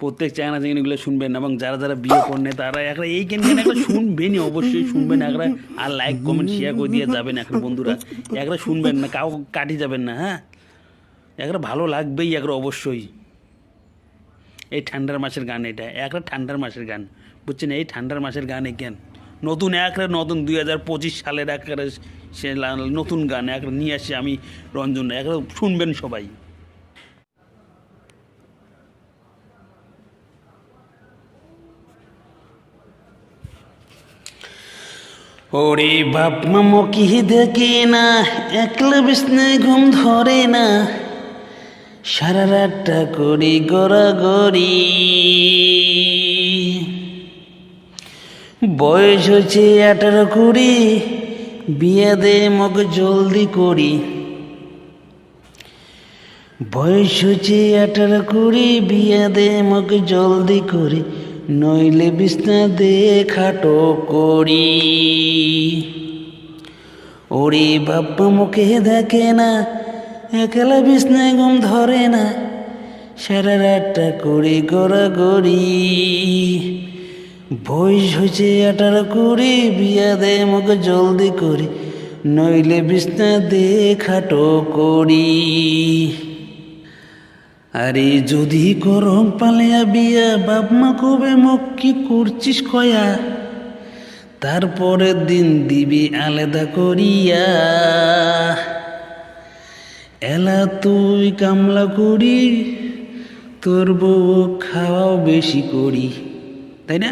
প্রত্যেক চ্যাংরা চ্যাংড়িগুলো শুনবেন এবং যারা যারা বিয়ে করনে তারা একটা এই কেন একটা শুনবেনই, অবশ্যই শুনবেন একটা। আর লাইক কমেন্ট শেয়ার করে দিয়ে যাবেন একটা বন্ধুরা, একটা শুনবেন না, কাউ কাটি যাবেন না, হ্যাঁ একটা ভালো লাগবেই একটা অবশ্যই। এই ঠান্ডার মাসের গান, এটা একটা ঠান্ডার মাসের গান, বুঝছেন? এই ঠান্ডার মাসের গান কেন নতুন নতুন 2025 সালের একটা সে নতুন গান একটা নিয়ে আসি আমি রঞ্জন, একটা শুনবেন সবাই। ওরে বাপ মামো কি দেখে না, একলা বিছনায় ঘুম ধরে না, সারা রাতটা করি গড়াগড়ি। বয়স হচ্ছে 18-20, বিয়ে দে মগ জলদি করি। বয়স হচ্ছে 18-20, বিয়ে দে মগ জলদি করি, নইলে বিছনা দে খাটো করি। ওরে বাপ্পা মুখে দেখে না, একলা বিছনায় ঘুম ধরে না, সারা রাতটা করি গড়াগড়ি। বয়স হয়েছে 18-20, বিয়া দে মুখে জলদি করি, নইলে বিছনা দে খাটো করি। আরে যদি করম পালিয়া বিয়া, বাপ মা কবে মুখ কি করছিস কয়া, তারপরের দিন দিবি আলাদা করিয়া। এলা তুই কামলা করি, তোর বউ খাওয়াও বেশি করি, তাই না?